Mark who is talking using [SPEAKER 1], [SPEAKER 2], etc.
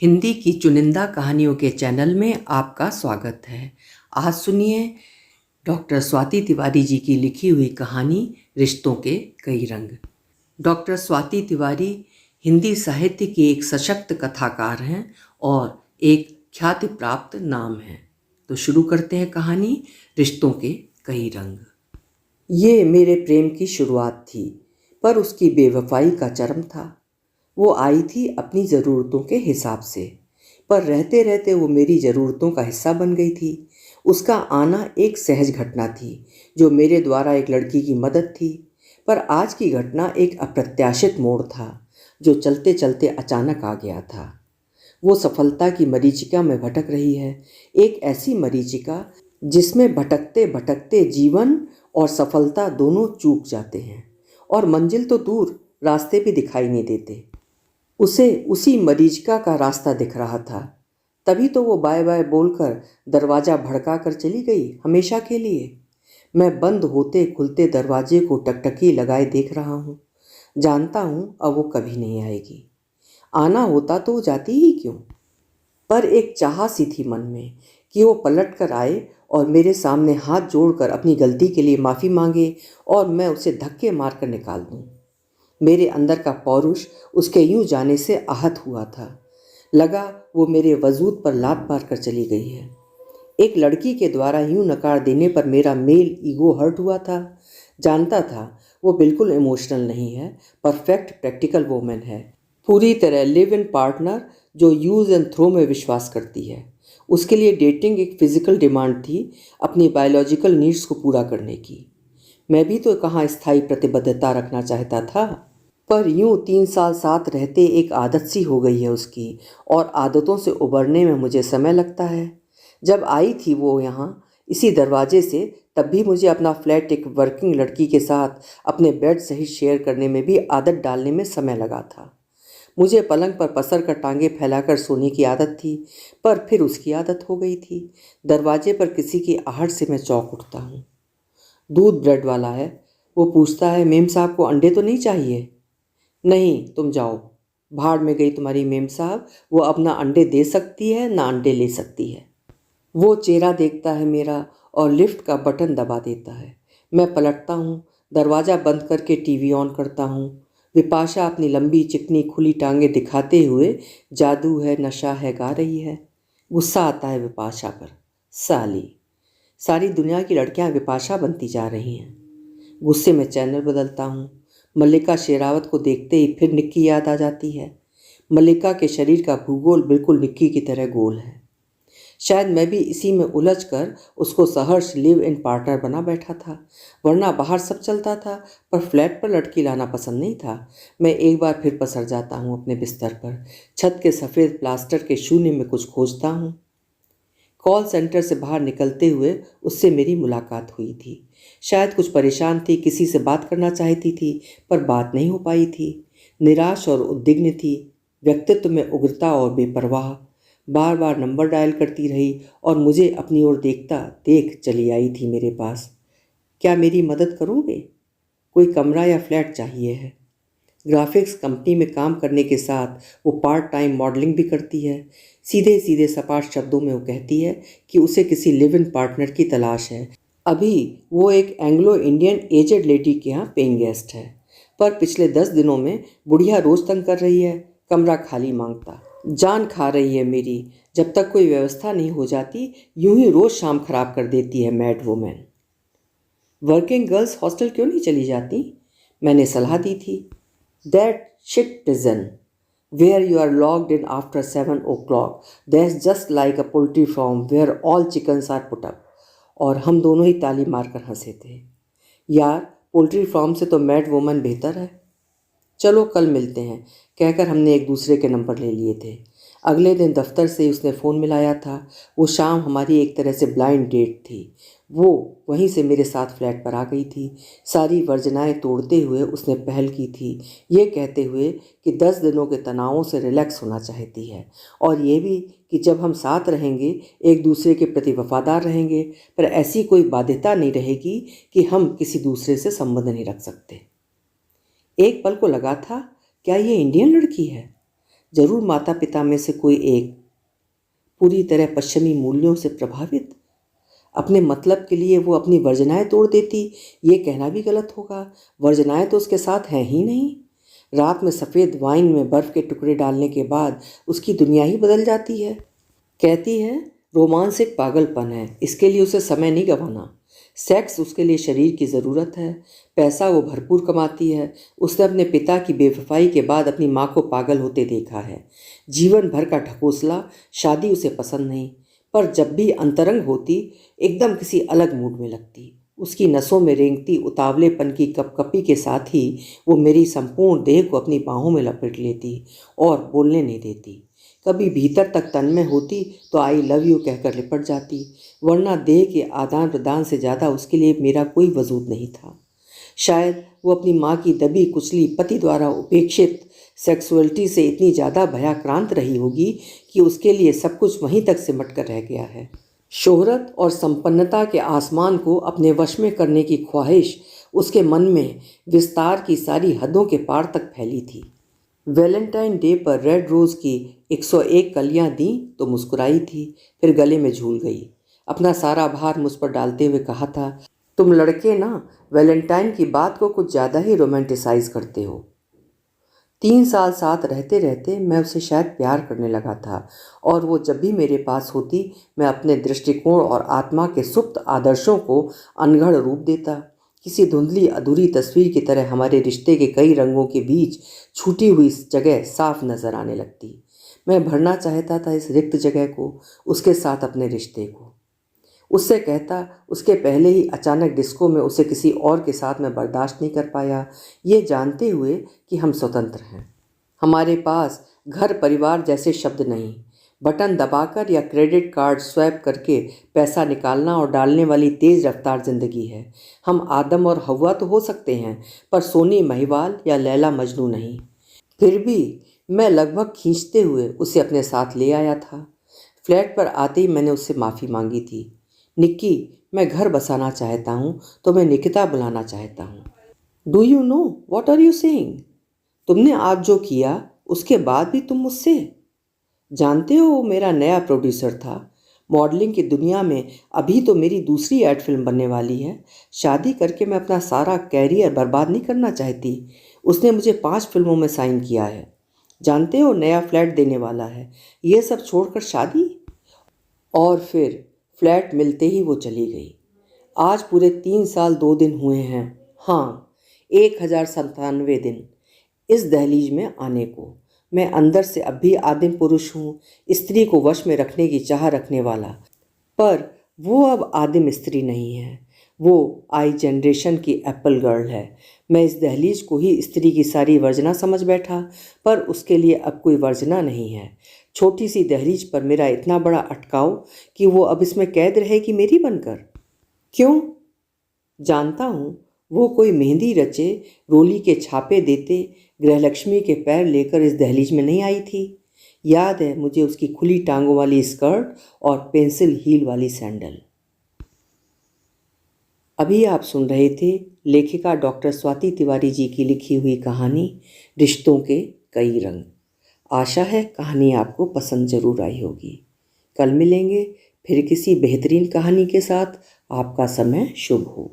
[SPEAKER 1] हिंदी की चुनिंदा कहानियों के चैनल में आपका स्वागत है। आज सुनिए डॉक्टर स्वाति तिवारी जी की लिखी हुई कहानी रिश्तों के कई रंग। डॉक्टर स्वाति तिवारी हिंदी साहित्य की एक सशक्त कथाकार हैं और एक ख्याति प्राप्त नाम है। तो शुरू करते हैं कहानी रिश्तों के कई रंग। ये मेरे प्रेम की शुरुआत थी, पर उसकी बेवफाई का चरम था। वो आई थी अपनी ज़रूरतों के हिसाब से, पर रहते रहते वो मेरी ज़रूरतों का हिस्सा बन गई थी। उसका आना एक सहज घटना थी, जो मेरे द्वारा एक लड़की की मदद थी। पर आज की घटना एक अप्रत्याशित मोड़ था, जो चलते चलते अचानक आ गया था। वो सफलता की मरीचिका में भटक रही है, एक ऐसी मरीचिका जिसमें भटकते भटकते जीवन और सफलता दोनों चूक जाते हैं, और मंजिल तो दूर, रास्ते भी दिखाई नहीं देते। उसे उसी मरीचिका का रास्ता दिख रहा था। तभी तो वो बाय बाय बोलकर दरवाज़ा भड़का कर चली गई, हमेशा के लिए। मैं बंद होते खुलते दरवाजे को टकटकी लगाए देख रहा हूँ। जानता हूँ अब वो कभी नहीं आएगी। आना होता तो वो जाती ही क्यों। पर एक चाह सी थी मन में कि वो पलट कर आए और मेरे सामने हाथ जोड़कर अपनी गलती के लिए माफ़ी मांगे और मैं उसे धक्के मारकर निकाल दूँ। मेरे अंदर का पौरुष उसके यूं जाने से आहत हुआ था। लगा वो मेरे वजूद पर लात मार कर चली गई है। एक लड़की के द्वारा यूं नकार देने पर मेरा मेल ईगो हर्ट हुआ था। जानता था वो बिल्कुल इमोशनल नहीं है, परफेक्ट प्रैक्टिकल वोमेन है, पूरी तरह लिव इन पार्टनर जो यूज़ एंड थ्रो में विश्वास करती है। उसके लिए डेटिंग एक फिजिकल डिमांड थी, अपनी बायोलॉजिकल नीड्स को पूरा करने की। मैं भी तो कहाँ स्थायी प्रतिबद्धता रखना चाहता था। पर यूं 3 साल साथ रहते एक आदत सी हो गई है उसकी, और आदतों से उबरने में मुझे समय लगता है। जब आई थी वो यहाँ इसी दरवाजे से, तब भी मुझे अपना फ्लैट एक वर्किंग लड़की के साथ अपने बेड सहित शेयर करने में भी आदत डालने में समय लगा था। मुझे पलंग पर पसर कर टांगे फैलाकर सोने की आदत थी, पर फिर उसकी आदत हो गई थी। दरवाजे पर किसी की आहट से मैं चौंक उठता हूँ। दूध ब्रेड वाला है। वो पूछता है, मेम साहब को अंडे तो नहीं चाहिए? नहीं, तुम जाओ। भाड़ में गई तुम्हारी मेम साहब। वो अब ना अंडे दे सकती है ना अंडे ले सकती है। वो चेहरा देखता है मेरा और लिफ्ट का बटन दबा देता है। मैं पलटता हूँ, दरवाज़ा बंद करके टीवी ऑन करता हूँ। विपाशा अपनी लंबी चिकनी खुली टांगे दिखाते हुए जादू है नशा है गा रही है। गुस्सा आता है विपाशा पर। साली, सारी दुनिया की लड़कियाँ विपाशा बनती जा रही हैं। गुस्से में चैनल बदलता हूँ। मल्लिका शेरावत को देखते ही फिर निक्की याद आ जाती है। मल्लिका के शरीर का भूगोल बिल्कुल निक्की की तरह गोल है। शायद मैं भी इसी में उलझ कर उसको सहर्ष लिव इन पार्टनर बना बैठा था, वरना बाहर सब चलता था, पर फ्लैट पर लड़की लाना पसंद नहीं था। मैं एक बार फिर पसर जाता हूँ अपने बिस्तर पर। छत के सफ़ेद प्लास्टर के शून्य में कुछ खोजता हूँ। कॉल सेंटर से बाहर निकलते हुए उससे मेरी मुलाकात हुई थी। शायद कुछ परेशान थी, किसी से बात करना चाहती थी, पर बात नहीं हो पाई थी। निराश और उद्विग्न थी, व्यक्तित्व में उग्रता और बेपरवाह। बार बार नंबर डायल करती रही और मुझे अपनी ओर देखता देख चली आई थी मेरे पास। क्या मेरी मदद करोगे? कोई कमरा या फ्लैट चाहिए है। ग्राफिक्स कंपनी में काम करने के साथ वो पार्ट टाइम मॉडलिंग भी करती है। सीधे सीधे सपाट शब्दों में वो कहती है कि उसे किसी लिव इन पार्टनर की तलाश है। अभी वो एक एंग्लो इंडियन एजेड लेडी के यहाँ पेइंग गेस्ट है, पर पिछले 10 दिनों में बुढ़िया रोज तंग कर रही है, कमरा खाली मांगता। जान खा रही है मेरी। जब तक कोई व्यवस्था नहीं हो जाती, यूं ही रोज शाम खराब कर देती है mad women. Working girls hostel क्यों नहीं चली जाती? मैंने सलाह दी थी। That shit prison where you are locked in after 7 o'clock, that's just like a poultry farm where all chickens are put up. और हम दोनों ही ताली मारकर हंसे थे। यार, पोल्ट्री फार्म से तो मैड वुमन बेहतर है। चलो कल मिलते हैं, कहकर हमने एक दूसरे के नंबर ले लिए थे। अगले दिन दफ्तर से उसने फ़ोन मिलाया था। वो शाम हमारी एक तरह से ब्लाइंड डेट थी। वो वहीं से मेरे साथ फ्लैट पर आ गई थी। सारी वर्जनाएं तोड़ते हुए उसने पहल की थी, ये कहते हुए कि 10 दिनों के तनावों से रिलैक्स होना चाहती है, और ये भी कि जब हम साथ रहेंगे एक दूसरे के प्रति वफादार रहेंगे, पर ऐसी कोई बाध्यता नहीं रहेगी कि हम किसी दूसरे से संबंध नहीं रख सकते। एक पल को लगा था, क्या ये इंडियन लड़की है? जरूर माता पिता में से कोई एक, पूरी तरह पश्चिमी मूल्यों से प्रभावित। अपने मतलब के लिए वो अपनी वर्जनाएं तोड़ देती, ये कहना भी गलत होगा। वर्जनाएं तो उसके साथ हैं ही नहीं। रात में सफ़ेद वाइन में बर्फ़ के टुकड़े डालने के बाद उसकी दुनिया ही बदल जाती है। कहती है रोमांस एक पागलपन है, इसके लिए उसे समय नहीं गंवाना। सेक्स उसके लिए शरीर की ज़रूरत है। पैसा वो भरपूर कमाती है। उसने अपने पिता की बेवफाई के बाद अपनी माँ को पागल होते देखा है। जीवन भर का ढकोसला, शादी उसे पसंद नहीं। पर जब भी अंतरंग होती, एकदम किसी अलग मूड में लगती। उसकी नसों में रेंगती उतावलेपन की कपकपी के साथ ही वो मेरी संपूर्ण देह को अपनी बाहों में लपेट लेती और बोलने नहीं देती। कभी भीतर तक तन्मय होती तो आई लव यू कहकर लिपट जाती, वरना देह के आदान प्रदान से ज़्यादा उसके लिए मेरा कोई वजूद नहीं था। शायद वो अपनी माँ की दबी कुचली, पति द्वारा उपेक्षित सेक्सुअलिटी से इतनी ज़्यादा भयाक्रांत रही होगी कि उसके लिए सब कुछ वहीं तक सिमट कर रह गया है। शोहरत और संपन्नता के आसमान को अपने वश में करने की ख्वाहिश उसके मन में विस्तार की सारी हदों के पार तक फैली थी। वैलेंटाइन डे पर रेड रोज़ की 101 कलियां दी तो मुस्कुराई थी, फिर गले में झूल गई। अपना सारा भार मुझ पर डालते हुए कहा था, तुम लड़के ना वैलेंटाइन की बात को कुछ ज़्यादा ही रोमांटिसाइज करते हो। 3 साल साथ रहते रहते मैं उसे शायद प्यार करने लगा था, और वो जब भी मेरे पास होती मैं अपने दृष्टिकोण और आत्मा के सुप्त आदर्शों को अनगढ़ रूप देता। किसी धुंधली अधूरी तस्वीर की तरह हमारे रिश्ते के कई रंगों के बीच छूटी हुई जगह साफ नजर आने लगती। मैं भरना चाहता था इस रिक्त जगह को, उसके साथ अपने रिश्ते को। उससे कहता, उसके पहले ही अचानक डिस्को में उसे किसी और के साथ मैं बर्दाश्त नहीं कर पाया, ये जानते हुए कि हम स्वतंत्र हैं। हमारे पास घर परिवार जैसे शब्द नहीं। बटन दबाकर या क्रेडिट कार्ड स्वैप करके पैसा निकालना और डालने वाली तेज़ रफ्तार ज़िंदगी है। हम आदम और हव्वा तो हो सकते हैं, पर सोनी महिवाल या लैला मजनू नहीं। फिर भी मैं लगभग खींचते हुए उसे अपने साथ ले आया था। फ्लैट पर आते ही मैंने उससे माफ़ी मांगी थी। निक्की, मैं घर बसाना चाहता हूँ, तो मैं निकिता बुलाना चाहता हूँ। Do you know what are you saying? तुमने आज जो किया उसके बाद भी तुम मुझसे? जानते हो वो मेरा नया प्रोड्यूसर था। मॉडलिंग की दुनिया में अभी तो मेरी दूसरी एड फिल्म बनने वाली है। शादी करके मैं अपना सारा कैरियर बर्बाद नहीं करना चाहती। उसने मुझे 5 फिल्मों में साइन किया है। जानते हो नया फ्लैट देने वाला है। ये सब छोड़कर शादी? और फिर फ्लैट मिलते ही वो चली गई। आज पूरे 3 साल 2 दिन हुए हैं। हाँ, 1097 दिन इस दहलीज में आने को। मैं अंदर से अब भी आदिम पुरुष हूँ, स्त्री को वश में रखने की चाह रखने वाला। पर वो अब आदिम स्त्री नहीं है, वो आई जनरेशन की एप्पल गर्ल है। मैं इस दहलीज को ही स्त्री की सारी वर्जना समझ बैठा, पर उसके लिए अब कोई वर्जना नहीं है। छोटी सी दहलीज पर मेरा इतना बड़ा अटकाव कि वो अब इसमें कैद रहेगी मेरी बनकर। क्यों? जानता हूँ वो कोई मेहंदी रचे, रोली के छापे देते, गृहलक्ष्मी के पैर लेकर इस दहलीज में नहीं आई थी। याद है मुझे उसकी खुली टांगों वाली स्कर्ट और पेंसिल हील वाली सैंडल। अभी आप सुन रहे थे लेखिका डॉक्टर स्वाति तिवारी जी की लिखी हुई कहानी रिश्तों के कई रंग। आशा है कहानी आपको पसंद जरूर आई होगी। कल मिलेंगे फिर किसी बेहतरीन कहानी के साथ। आपका समय शुभ हो।